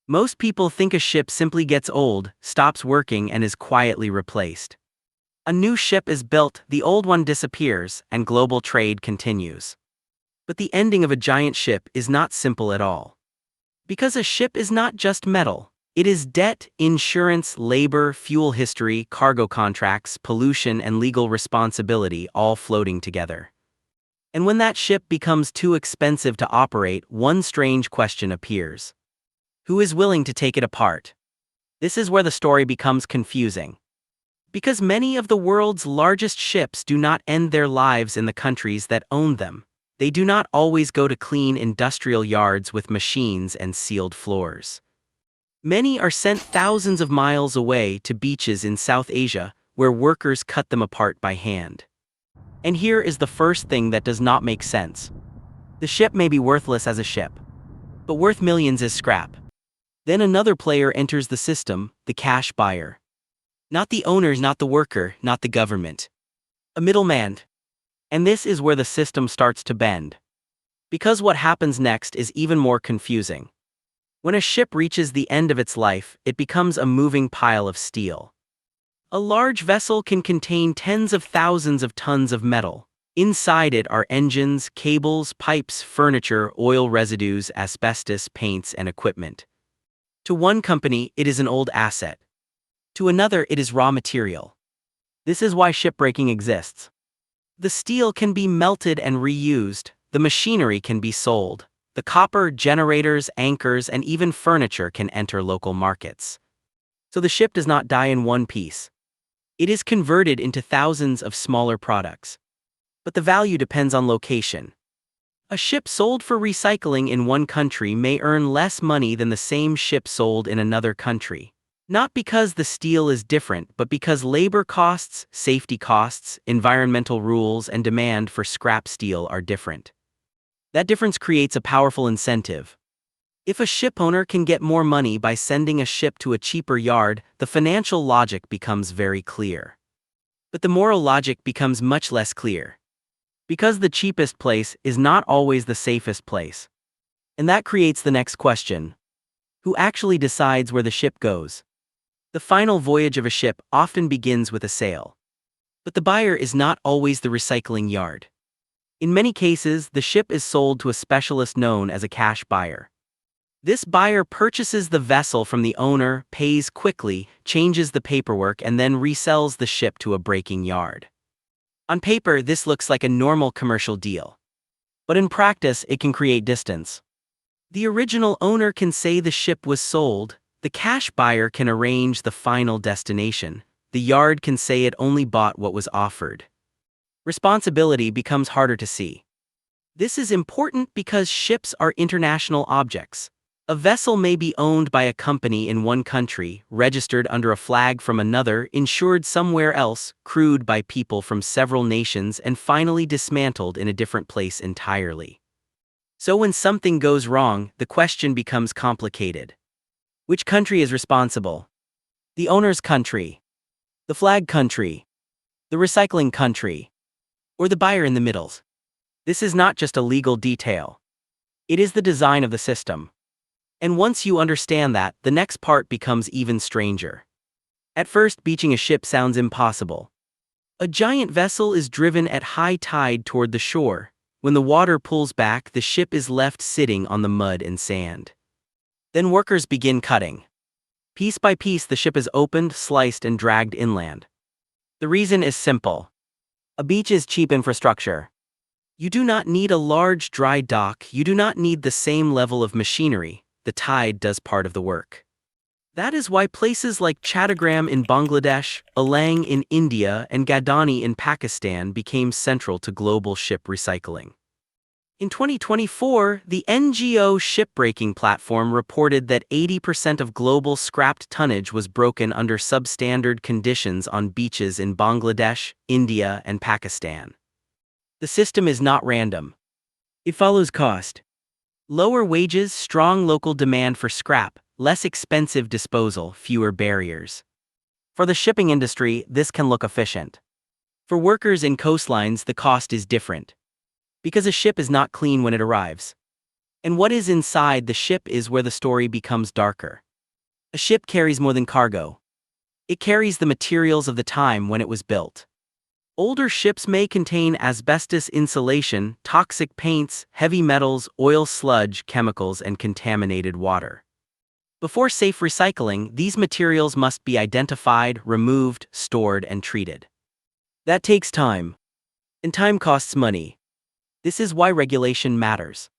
Most people think a ship simply gets old, stops working, and is quietly replaced. A new ship is built, the old one disappears, and global trade continues. But the ending of a giant ship is not simple at all. Because a ship is not just metal. It is debt, insurance, labor, fuel history, cargo contracts, pollution, and legal responsibility all floating together. And when that ship becomes too expensive to operate, one strange question appears. Who is willing to take it apart? This is where the story becomes confusing. Because many of the world's largest ships do not end their lives in the countries that own them. They do not always go to clean industrial yards with machines and sealed floors. Many are sent thousands of miles away to beaches in South Asia, where workers cut them apart by hand. And here is the first thing that does not make sense. The ship may be worthless as a ship, but worth millions as scrap. Then another player enters the system, the cash buyer. Not the owners, not the worker, not the government. A middleman. And this is where the system starts to bend. Because what happens next is even more confusing. When a ship reaches the end of its life, it becomes a moving pile of steel. A large vessel can contain tens of thousands of tons of metal. Inside it are engines, cables, pipes, furniture, oil residues, asbestos, paints, and equipment. To one company, it is an old asset. To another, it is raw material. This is why shipbreaking exists. The steel can be melted and reused, the machinery can be sold. The copper, generators, anchors, and even furniture can enter local markets. So the ship does not die in one piece. It is converted into thousands of smaller products. But the value depends on location. A ship sold for recycling in one country may earn less money than the same ship sold in another country. Not because the steel is different, but because labor costs, safety costs, environmental rules, and demand for scrap steel are different. That difference creates a powerful incentive. If a shipowner can get more money by sending a ship to a cheaper yard, the financial logic becomes very clear. But the moral logic becomes much less clear. Because the cheapest place is not always the safest place. And that creates the next question. Who actually decides where the ship goes? The final voyage of a ship often begins with a sale. But the buyer is not always the recycling yard. In many cases, the ship is sold to a specialist known as a cash buyer. This buyer purchases the vessel from the owner, pays quickly, changes the paperwork, and then resells the ship to a breaking yard. On paper, this looks like a normal commercial deal. But in practice, it can create distance. The original owner can say the ship was sold, the cash buyer can arrange the final destination, the yard can say it only bought what was offered. Responsibility becomes harder to see. This is important because ships are international objects. A vessel may be owned by a company in one country, registered under a flag from another, insured somewhere else, crewed by people from several nations, and finally dismantled in a different place entirely. So when something goes wrong, the question becomes complicated. Which country is responsible? The owner's country? The flag country? The recycling country? Or the buyer in the middle? This is not just a legal detail. It is the design of the system. And once you understand that, the next part becomes even stranger. At first, beaching a ship sounds impossible. A giant vessel is driven at high tide toward the shore. When the water pulls back, the ship is left sitting on the mud and sand. Then workers begin cutting. Piece by piece, the ship is opened, sliced, and dragged inland. The reason is simple. A beach is cheap infrastructure. You do not need a large dry dock, you do not need the same level of machinery, the tide does part of the work. That is why places like Chattogram in Bangladesh, Alang in India, and Gadani in Pakistan became central to global ship recycling. In 2024, the NGO Shipbreaking platform reported that 80% of global scrapped tonnage was broken under substandard conditions on beaches in Bangladesh, India, and Pakistan. The system is not random. It follows cost. Lower wages, strong local demand for scrap, less expensive disposal, fewer barriers. For the shipping industry, this can look efficient. For workers in coastlines, the cost is different. Because a ship is not clean when it arrives. And what is inside the ship is where the story becomes darker. A ship carries more than cargo. It carries the materials of the time when it was built. Older ships may contain asbestos insulation, toxic paints, heavy metals, oil sludge, chemicals, and contaminated water. Before safe recycling, these materials must be identified, removed, stored, and treated. That takes time. And time costs money. This is why regulation matters.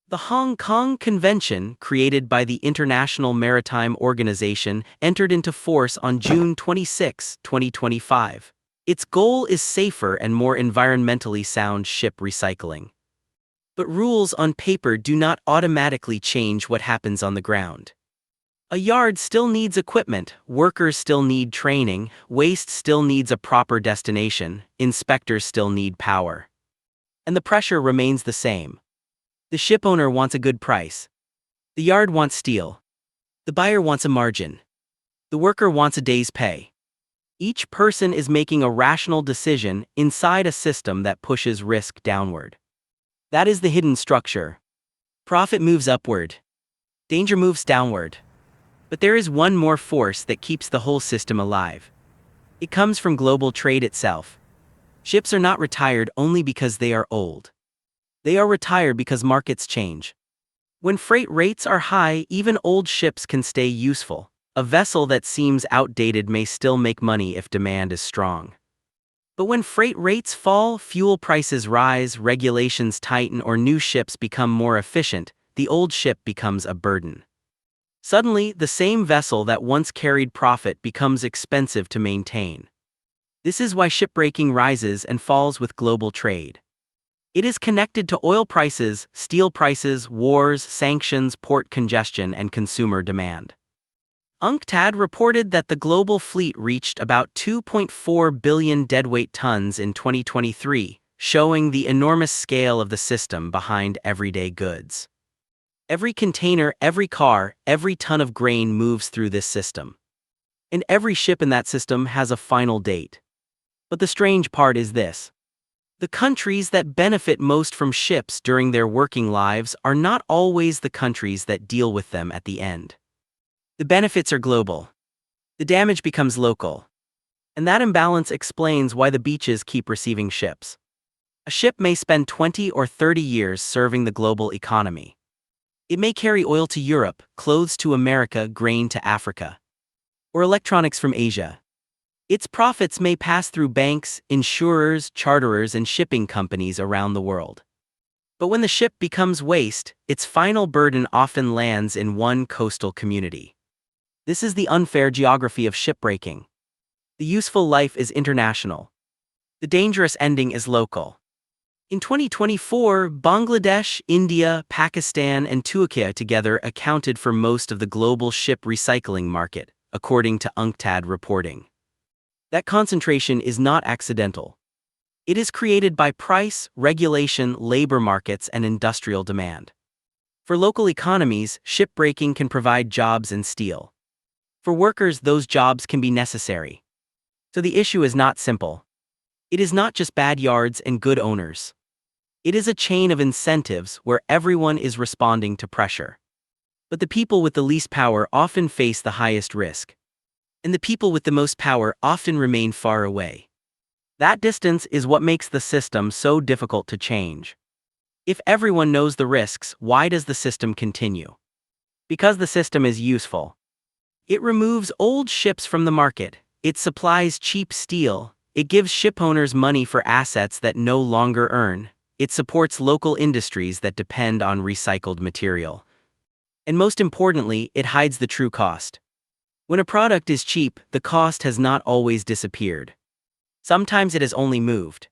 The Hong Kong Convention, created by the International Maritime Organization, entered into force on June 26, 2025. Its goal is safer and more environmentally sound ship recycling. But rules on paper do not automatically change what happens on the ground. A yard still needs equipment, workers still need training, waste still needs a proper destination, inspectors still need power. And the pressure remains the same. The ship owner wants a good price. The yard wants steel. The buyer wants a margin. The worker wants a day's pay. Each person is making a rational decision inside a system that pushes risk downward. That is the hidden structure. Profit moves upward. Danger moves downward. But there is one more force that keeps the whole system alive. It comes from global trade itself. Ships are not retired only because they are old. They are retired because markets change. When freight rates are high, even old ships can stay useful. A vessel that seems outdated may still make money if demand is strong. But when freight rates fall, fuel prices rise, regulations tighten, or new ships become more efficient, the old ship becomes a burden. Suddenly, the same vessel that once carried profit becomes expensive to maintain. This is why shipbreaking rises and falls with global trade. It is connected to oil prices, steel prices, wars, sanctions, port congestion, and consumer demand. UNCTAD reported that the global fleet reached about 2.4 billion deadweight tons in 2023, showing the enormous scale of the system behind everyday goods. Every container, every car, every ton of grain moves through this system. And every ship in that system has a final date. But the strange part is this. The countries that benefit most from ships during their working lives are not always the countries that deal with them at the end. The benefits are global. The damage becomes local. And that imbalance explains why the beaches keep receiving ships. A ship may spend 20 or 30 years serving the global economy. It may carry oil to Europe, clothes to America, grain to Africa, or electronics from Asia. Its profits may pass through banks, insurers, charterers, and shipping companies around the world. But when the ship becomes waste, its final burden often lands in one coastal community. This is the unfair geography of shipbreaking. The useful life is international. The dangerous ending is local. In 2024, Bangladesh, India, Pakistan, and Turkey together accounted for most of the global ship recycling market, according to UNCTAD reporting. That concentration is not accidental. It is created by price, regulation, labor markets, and industrial demand. For local economies, shipbreaking can provide jobs and steel. For workers, those jobs can be necessary. So the issue is not simple. It is not just bad yards and good owners. It is a chain of incentives where everyone is responding to pressure. But the people with the least power often face the highest risk. And the people with the most power often remain far away. That distance is what makes the system so difficult to change. If everyone knows the risks, why does the system continue? Because the system is useful. It removes old ships from the market, it supplies cheap steel, it gives shipowners money for assets that no longer earn, it supports local industries that depend on recycled material. And most importantly, it hides the true cost. When a product is cheap, the cost has not always disappeared. Sometimes it has only moved.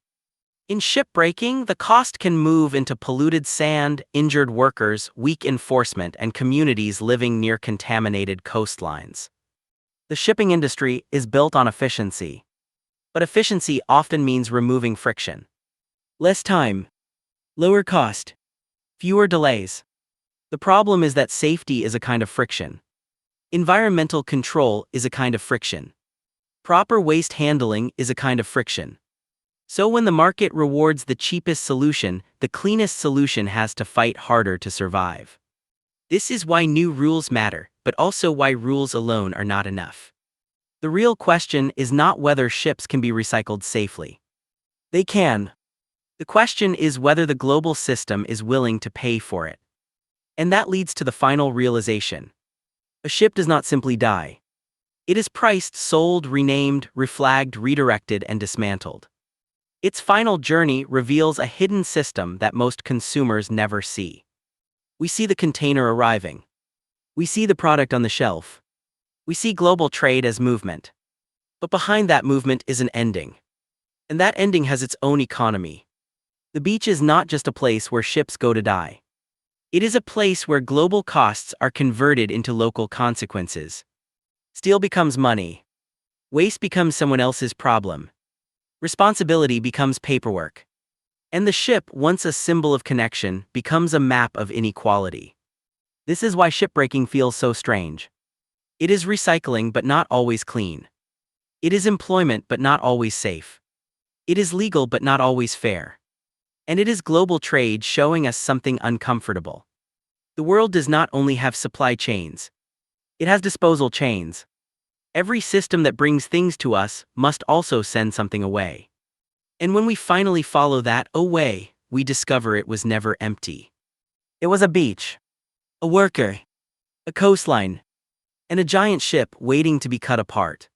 In shipbreaking, the cost can move into polluted sand, injured workers, weak enforcement, and communities living near contaminated coastlines. The shipping industry is built on efficiency. But efficiency often means removing friction. Less time. Lower cost. Fewer delays. The problem is that safety is a kind of friction. Environmental control is a kind of friction. Proper waste handling is a kind of friction. So when the market rewards the cheapest solution, the cleanest solution has to fight harder to survive. This is why new rules matter, but also why rules alone are not enough. The real question is not whether ships can be recycled safely. They can. The question is whether the global system is willing to pay for it. And that leads to the final realization. A ship does not simply die. It is priced, sold, renamed, reflagged, redirected, and dismantled. Its final journey reveals a hidden system that most consumers never see. We see the container arriving. We see the product on the shelf. We see global trade as movement. But behind that movement is an ending. And that ending has its own economy. The beach is not just a place where ships go to die. It is a place where global costs are converted into local consequences. Steel becomes money. Waste becomes someone else's problem. Responsibility becomes paperwork. And the ship, once a symbol of connection, becomes a map of inequality. This is why shipbreaking feels so strange. It is recycling but not always clean. It is employment but not always safe. It is legal but not always fair. And it is global trade showing us something uncomfortable. The world does not only have supply chains. It has disposal chains. Every system that brings things to us must also send something away. And when we finally follow that away, we discover it was never empty. It was a beach, a worker, a coastline, and a giant ship waiting to be cut apart.